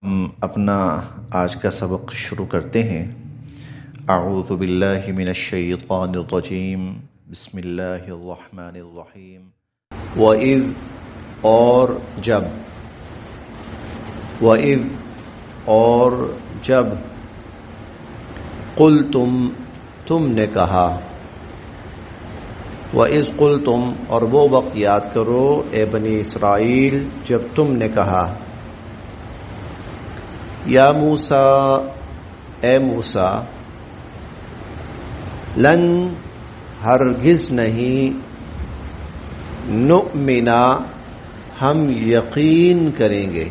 ہم اپنا آج کا سبق شروع کرتے ہیں۔ اعوذ باللہ من الشیطان الرجیم، بسم اللہ الرحمن الرحیم۔ وَإِذْ اور جب، وَإِذْ اور جب، قُلْتُم تم نے کہا، وَإِذْ قُلْتُم اور وہ وقت یاد کرو اے بنی اسرائیل جب تم نے کہا، یا موسیٰ اے موسیٰ، لن ہرگز نہیں، نؤمنا ہم یقین کریں گے،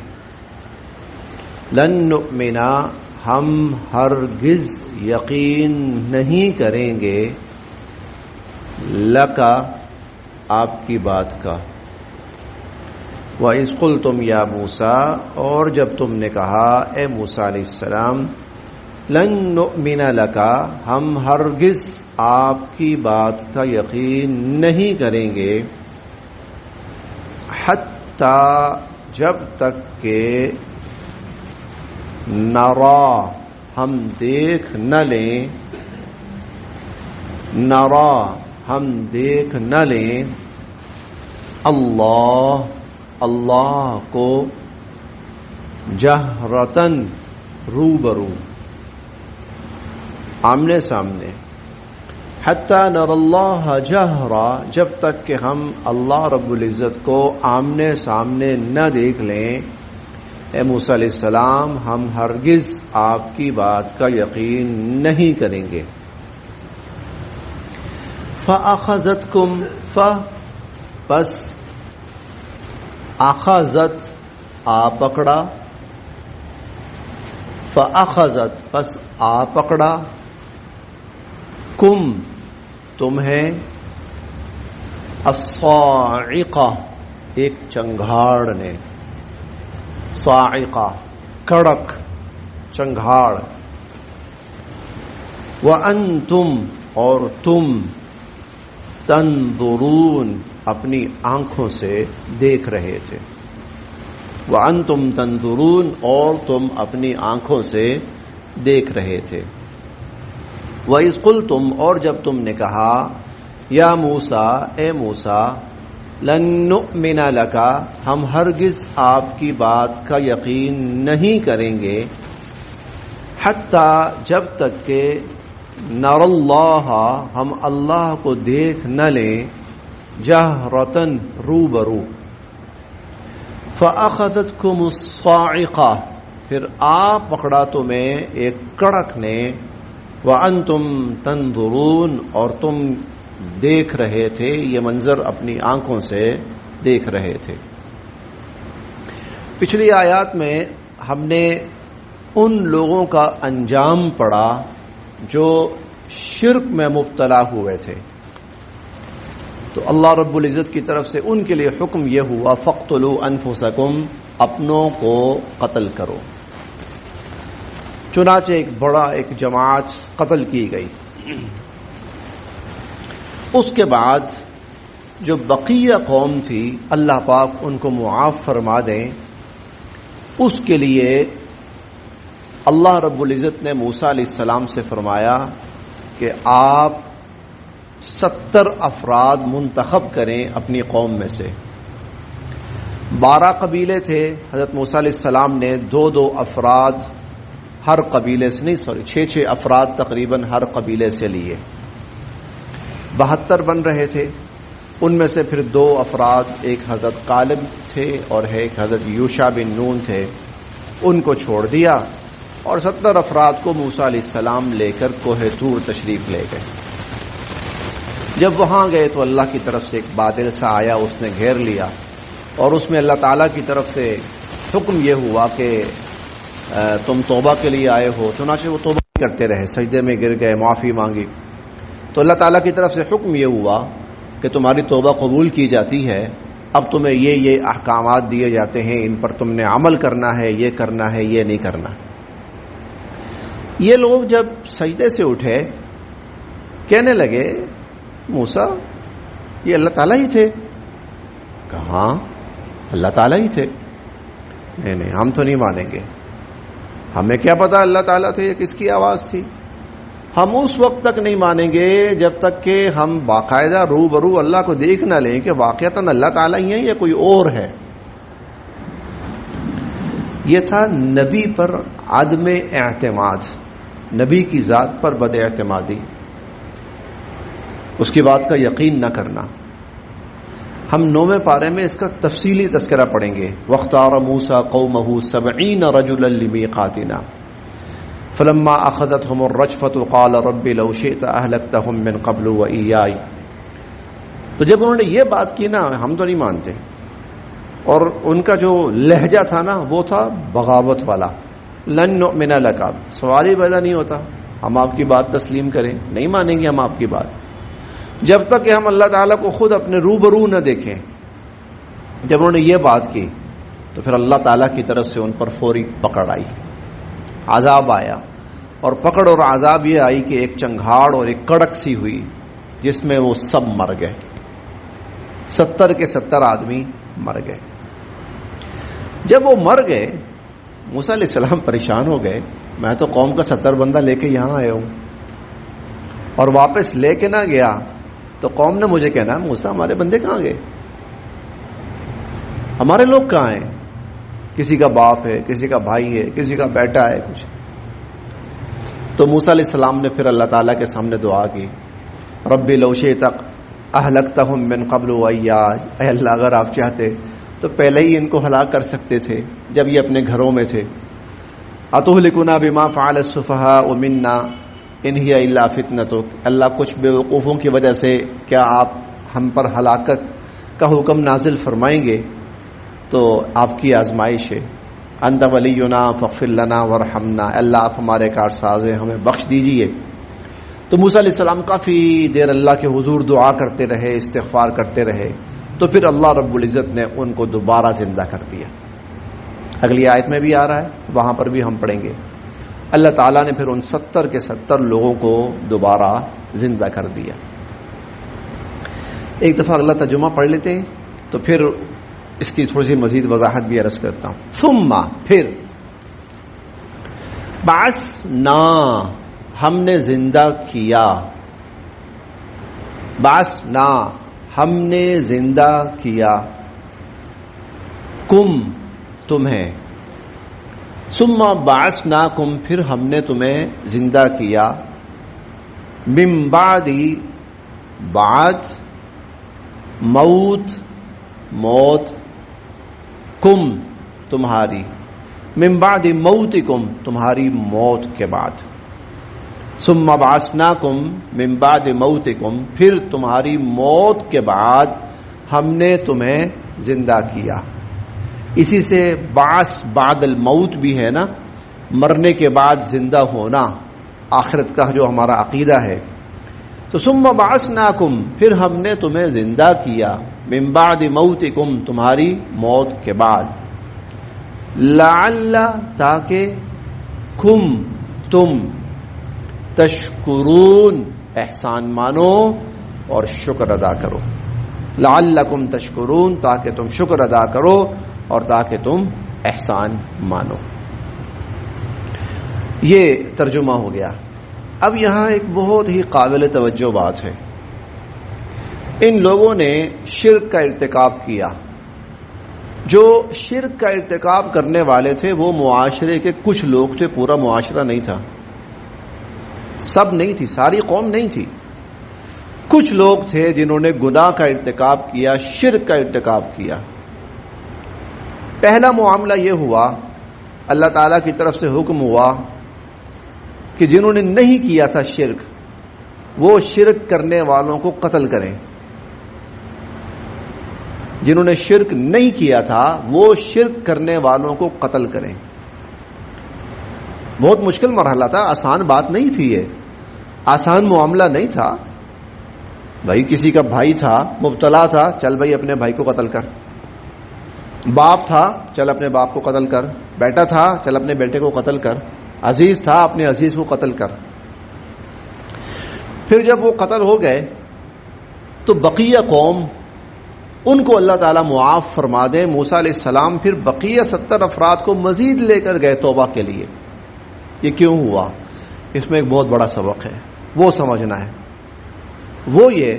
لن نؤمنا ہم ہرگز یقین نہیں کریں گے، لکا آپ کی بات کا، وَإِذْ قُلْتُمْ يَا مُوسَىٰ اور جب تم نے کہا اے موسیٰ علیہ السلام، لن نؤمن لک ہم ہرگز آپ کی بات کا یقین نہیں کریں گے، حتیٰ جب تک کہ نرا ہم دیکھ نہ لیں، نرا ہم دیکھ نہ لیں، اللہ کو جہرتن روبرو، آمنے سامنے، حتی نر اللہ جہرا جب تک کہ ہم اللہ رب العزت کو آمنے سامنے نہ دیکھ لیں، اے موسیٰ علیہ السلام ہم ہرگز آپ کی بات کا یقین نہیں کریں گے۔ فَأَخَذَتْكُمْ پس اخذت آ پکڑا، فاخذت پس آ پکڑا، کم تمہیں، الصاعقہ ایک چنگھاڑ نے، صاعقہ کڑک چنگھاڑ، وانتم اور تم، تنظرون اپنی آنکھوں سے دیکھ رہے تھے، وَأَنْتُمْ تَنْظُرُونَ اور تم اپنی آنکھوں سے دیکھ رہے تھے، وَإِذْ قُلْتُمْ اور جب تم نے کہا، یا موسیٰ اے موسیٰ، لن نؤمن لک ہم ہرگز آپ کی بات کا یقین نہیں کریں گے، حتیٰ جب تک کہ نر اللہ ہم اللہ کو دیکھ نہ لیں، جہرتن روبرو، فَأَخَذَتْكُمُ الصَّاعِقَةُ پھر آ پکڑا تمہیں ایک کڑک نے، وَأَنْتُمْ تَنْظُرُونَ اور تم دیکھ رہے تھے، یہ منظر اپنی آنکھوں سے دیکھ رہے تھے۔ پچھلی آیات میں ہم نے ان لوگوں کا انجام پڑھا جو شرک میں مبتلا ہوئے تھے، تو اللہ رب العزت کی طرف سے ان کے لیے حکم یہ ہوا، فَاقْتُلُوا أَنفُسَكُمْ اپنوں کو قتل کرو، چنانچہ ایک جماعت قتل کی گئی۔ اس کے بعد جو بقیہ قوم تھی اللہ پاک ان کو معاف فرما دیں، اس کے لیے اللہ رب العزت نے موسیٰ علیہ السلام سے فرمایا کہ آپ 70 افراد منتخب کریں اپنی قوم میں سے۔ 12 قبیلے تھے، حضرت موسیٰ علیہ السلام نے 2 افراد ہر قبیلے سے، نہیں 6 افراد تقریباً ہر قبیلے سے لیے، 72 بن رہے تھے۔ ان میں سے پھر 2 افراد، ایک حضرت کالب تھے اور ایک حضرت یوشع بن نون تھے، ان کو چھوڑ دیا اور 70 افراد کو موسیٰ علیہ السلام لے کر کوہ طور تشریف لے گئے۔ جب وہاں گئے تو اللہ کی طرف سے ایک بادل سا آیا، اس نے گھیر لیا، اور اس میں اللہ تعالیٰ کی طرف سے حکم یہ ہوا کہ تم توبہ کے لیے آئے ہو، چنانچہ وہ توبہ کرتے رہے، سجدے میں گر گئے، معافی مانگی، تو اللہ تعالیٰ کی طرف سے حکم یہ ہوا کہ تمہاری توبہ قبول کی جاتی ہے، اب تمہیں یہ احکامات دیے جاتے ہیں، ان پر تم نے عمل کرنا ہے، یہ کرنا ہے، یہ نہیں کرنا۔ یہ لوگ جب سجدے سے اٹھے کہنے لگے، موسیٰ یہ اللہ تعالیٰ ہی تھے؟ کہاں اللہ تعالیٰ ہی تھے، نہیں ہم تو نہیں مانیں گے، ہمیں کیا پتا اللہ تعالیٰ تھے یا کس کی آواز تھی؟ ہم اس وقت تک نہیں مانیں گے جب تک کہ ہم باقاعدہ روبرو اللہ کو دیکھ نہ لیں کہ واقعتاً اللہ تعالیٰ ہی ہے یا کوئی اور ہے۔ یہ تھا نبی پر عدم اعتماد، نبی کی ذات پر بد اعتمادی، اس کی بات کا یقین نہ کرنا۔ ہم 9ویں پارے میں اس کا تفصیلی تذکرہ پڑھیں گے۔ وَاخْتَارَ مُوسَىٰ قَوْمَهُ 70 رَجُلًا لِمِيقَاتِنَا فَلَمَّا أَخَذَتْهُمُ الرَّجْفَةُ قَالَ رَبِّ لَوْ شِئْتَ أَهْلَكْتَهُم مِّن قَبْلُ وَإِيَّايَ۔ تو جب انہوں نے یہ بات کی نا، ہم تو نہیں مانتے، اور ان کا جو لہجہ تھا نا وہ تھا بغاوت والا، لن نؤمن لک، سوال ہی پیدا نہیں ہوتا ہم آپ کی بات تسلیم کریں، نہیں مانیں گے ہم آپ کی بات جب تک کہ ہم اللہ تعالیٰ کو خود اپنے روبرو نہ دیکھیں۔ جب انہوں نے یہ بات کی تو پھر اللہ تعالیٰ کی طرف سے ان پر فوری پکڑ آئی، عذاب آیا، اور پکڑ اور عذاب یہ آئی کہ ایک چنگھاڑ اور ایک کڑک سی ہوئی جس میں وہ سب مر گئے، 70 کے 70 آدمی مر گئے۔ جب وہ مر گئے موسیٰ علیہ السلام پریشان ہو گئے، میں تو قوم کا 70 بندہ لے کے یہاں آیا ہوں اور واپس لے کے نہ گیا تو قوم نے مجھے کہنا موسیٰ ہمارے بندے کہاں گئے، ہمارے لوگ کہاں ہیں؟ کسی کا باپ ہے، کسی کا بھائی ہے، کسی کا بیٹا ہے کچھ۔ تو موسیٰ علیہ السلام نے پھر اللہ تعالیٰ کے سامنے دعا کی، رب لو شئت اہلکتہم من قبل وایاج، اے اللہ اگر آپ چاہتے تو پہلے ہی ان کو ہلاک کر سکتے تھے جب یہ اپنے گھروں میں تھے۔ اتہلکنا بما فعل السفہاء منا ان ہی الا فتنتک، اللہ کچھ بے وقوفوں کی وجہ سے کیا آپ ہم پر ہلاکت کا حکم نازل فرمائیں گے؟ تو آپ کی آزمائش ہے۔ انت ولینا فاغفر لنا وارحمنا، اللہ آپ ہمارے کارساز ہیں، ہمیں بخش دیجئے۔ تو موسیٰ علیہ السلام کافی دیر اللہ کے حضور دعا کرتے رہے، استغفار کرتے رہے، تو پھر اللہ رب العزت نے ان کو دوبارہ زندہ کر دیا۔ اگلی آیت میں بھی آ رہا ہے، وہاں پر بھی ہم پڑھیں گے۔ اللہ تعالیٰ نے پھر ان 70 کے 70 لوگوں کو دوبارہ زندہ کر دیا۔ ایک دفعہ اگلا ترجمہ پڑھ لیتے ہیں تو پھر اس کی تھوڑی سی مزید وضاحت بھی عرض کرتا ہوں۔ ثم، پھر، بعثنا، ہم نے زندہ کیا، بعثنا، ہم نے زندہ کیا، کم، تمہیں، ثم بعثناکم، پھر ہم نے تمہیں زندہ کیا، من بعد، بعد، موت، موت، کم، تمہاری، من بعد موتکم، تمہاری موت کے بعد، ثم بعثناکم من بعد موتکم، پھر تمہاری موت کے بعد ہم نے تمہیں زندہ کیا۔ اسی سے بعث بعد الموت بھی ہے نا، مرنے کے بعد زندہ ہونا، آخرت کا جو ہمارا عقیدہ ہے۔ تو ثم بعثناکم، پھر ہم نے تمہیں زندہ کیا، من بعد موتکم، تمہاری موت کے بعد، لعل، تاکہ، کم، تم، تشکرون، احسان مانو اور شکر ادا کرو، لعلکم تشکرون، تاکہ تم شکر ادا کرو اور تاکہ تم احسان مانو۔ یہ ترجمہ ہو گیا۔ اب یہاں ایک بہت ہی قابل توجہ بات ہے، ان لوگوں نے شرک کا ارتکاب کیا۔ جو شرک کا ارتکاب کرنے والے تھے وہ معاشرے کے کچھ لوگ تھے، پورا معاشرہ نہیں تھا، سب نہیں تھی، ساری قوم نہیں تھی، کچھ لوگ تھے جنہوں نے گناہ کا ارتکاب کیا، شرک کا ارتکاب کیا۔ پہلا معاملہ یہ ہوا، اللہ تعالیٰ کی طرف سے حکم ہوا کہ جنہوں نے نہیں کیا تھا شرک، وہ شرک کرنے والوں کو قتل کریں۔ جنہوں نے شرک نہیں کیا تھا وہ شرک کرنے والوں کو قتل کریں۔ بہت مشکل مرحلہ تھا، آسان بات نہیں تھی، یہ آسان معاملہ نہیں تھا۔ بھائی کسی کا بھائی تھا، مبتلا تھا، چل بھائی اپنے بھائی کو قتل کر، باپ تھا، چل اپنے باپ کو قتل کر، بیٹا تھا، چل اپنے بیٹے کو قتل کر، عزیز تھا، اپنے عزیز کو قتل کر۔ پھر جب وہ قتل ہو گئے تو بقیہ قوم، ان کو اللہ تعالیٰ معاف فرما دے۔ موسیٰ علیہ السلام پھر بقیہ 70 افراد کو مزید لے کر گئے توبہ کے لیے، یہ کیوں ہوا؟ اس میں ایک بہت بڑا سبق ہے، وہ سمجھنا ہے۔ وہ یہ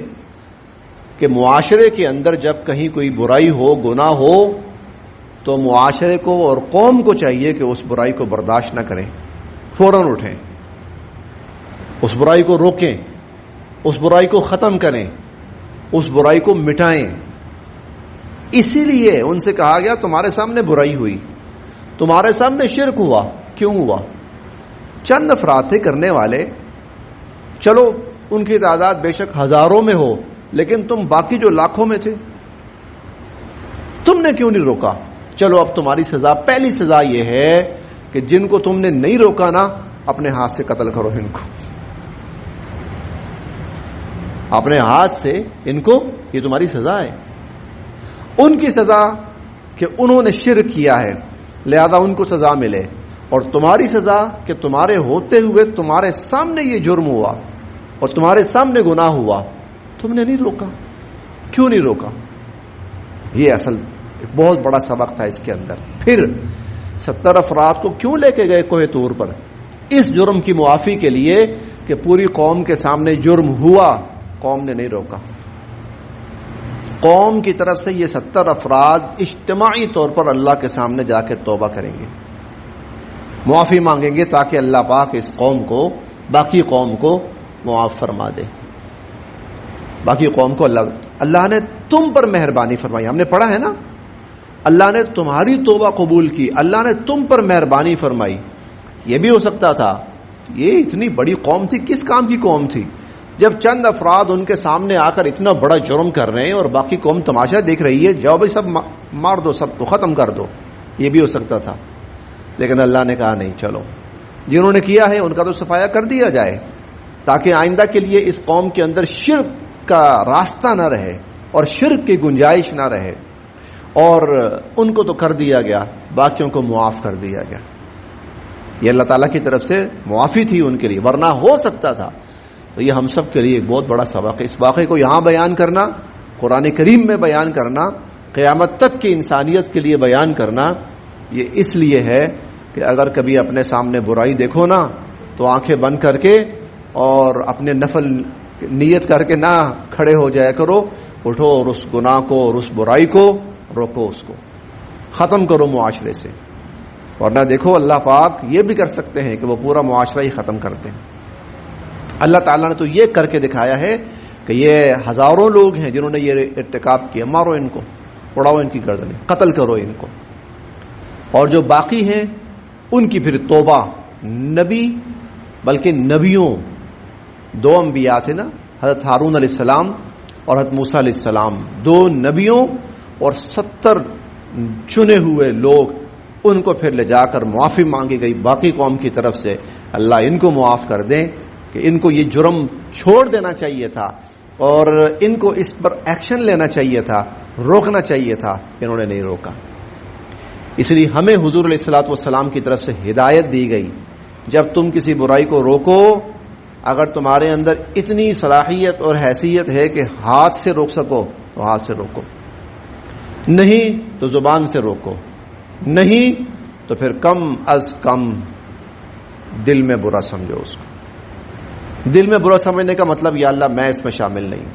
کہ معاشرے کے اندر جب کہیں کوئی برائی ہو، گناہ ہو، تو معاشرے کو اور قوم کو چاہیے کہ اس برائی کو برداشت نہ کریں، فوراً اٹھیں، اس برائی کو روکیں، اس برائی کو ختم کریں، اس برائی کو مٹائیں۔ اسی لیے ان سے کہا گیا تمہارے سامنے برائی ہوئی، تمہارے سامنے شرک ہوا۔ کیوں ہوا؟ چند افراد تھے کرنے والے، چلو ان کی تعداد بے شک ہزاروں میں ہو، لیکن تم باقی جو لاکھوں میں تھے، تم نے کیوں نہیں روکا؟ چلو اب تمہاری سزا، پہلی سزا یہ ہے کہ جن کو تم نے نہیں روکا نا، اپنے ہاتھ سے قتل کرو ان کو، اپنے ہاتھ سے ان کو، یہ تمہاری سزا ہے۔ ان کی سزا کہ انہوں نے شرک کیا ہے، لہذا ان کو سزا ملے، اور تمہاری سزا کہ تمہارے ہوتے ہوئے تمہارے سامنے یہ جرم ہوا اور تمہارے سامنے گناہ ہوا، تم نے نہیں روکا۔ کیوں نہیں روکا؟ یہ اصل بہت بڑا سبق تھا اس کے اندر۔ پھر 70 افراد کو کیوں لے کے گئے کوہ طور پر؟ اس جرم کی معافی کے لیے کہ پوری قوم کے سامنے جرم ہوا، قوم نے نہیں روکا۔ قوم کی طرف سے یہ 70 افراد اجتماعی طور پر اللہ کے سامنے جا کے توبہ کریں گے، معافی مانگیں گے، تاکہ اللہ پاک اس قوم کو، باقی قوم کو معاف فرما دے۔ باقی قوم کو اللہ نے تم پر مہربانی فرمائی، ہم نے پڑھا ہے نا، اللہ نے تمہاری توبہ قبول کی، اللہ نے تم پر مہربانی فرمائی۔ یہ بھی ہو سکتا تھا، یہ اتنی بڑی قوم تھی، کس کام کی قوم تھی جب چند افراد ان کے سامنے آ کر اتنا بڑا جرم کر رہے ہیں اور باقی قوم تماشا دیکھ رہی ہے، جاؤ بھائی سب مار دو، سب کو ختم کر دو۔ یہ بھی ہو سکتا تھا، لیکن اللہ نے کہا نہیں، چلو جنہوں نے کیا ہے ان کا تو صفایا کر دیا جائے، تاکہ آئندہ کے لیے اس قوم کے اندر شرک کا راستہ نہ رہے اور شرک کی گنجائش نہ رہے۔ اور ان کو تو کر دیا گیا، باقیوں کو معاف کر دیا گیا۔ یہ اللہ تعالیٰ کی طرف سے معافی تھی ان کے لیے، ورنہ ہو سکتا تھا۔ تو یہ ہم سب کے لیے ایک بہت بڑا سبق ہے۔ اس واقعے کو یہاں بیان کرنا، قرآن کریم میں بیان کرنا، قیامت تک کی انسانیت کے لیے بیان کرنا، یہ اس لیے ہے کہ اگر کبھی اپنے سامنے برائی دیکھو نا، تو آنکھیں بند کر کے اور اپنے نفل نیت کر کے نہ کھڑے ہو جایا کرو، اٹھو اور اس گناہ کو اور اس برائی کو روکو، اس کو ختم کرو معاشرے سے۔ ورنہ دیکھو اللہ پاک یہ بھی کر سکتے ہیں کہ وہ پورا معاشرہ ہی ختم کرتے ہیں۔ اللہ تعالیٰ نے تو یہ کر کے دکھایا ہے کہ یہ ہزاروں لوگ ہیں جنہوں نے یہ ارتکاب کیا، مارو ان کو، اڑاؤ ان کی گردنیں، قتل کرو ان کو، اور جو باقی ہیں ان کی پھر توبہ۔ نبی بلکہ نبیوں، 2 انبیاء تھے نا، حضرت ہارون علیہ السلام اور حضرت موسیٰ علیہ السلام، 2 نبیوں اور 70 چنے ہوئے لوگ، ان کو پھر لے جا کر معافی مانگی گئی باقی قوم کی طرف سے، اللہ ان کو معاف کر دیں، کہ ان کو یہ جرم چھوڑ دینا چاہیے تھا اور ان کو اس پر ایکشن لینا چاہیے تھا، روکنا چاہیے تھا، انہوں نے نہیں روکا۔ اس لیے ہمیں حضور علیہ الصلوۃ والسلام کی طرف سے ہدایت دی گئی، جب تم کسی برائی کو روکو، اگر تمہارے اندر اتنی صلاحیت اور حیثیت ہے کہ ہاتھ سے روک سکو تو ہاتھ سے روکو، نہیں تو زبان سے روکو، نہیں تو پھر کم از کم دل میں برا سمجھو اس کو۔ دل میں برا سمجھنے کا مطلب یا اللہ میں اس میں شامل نہیں ہوں،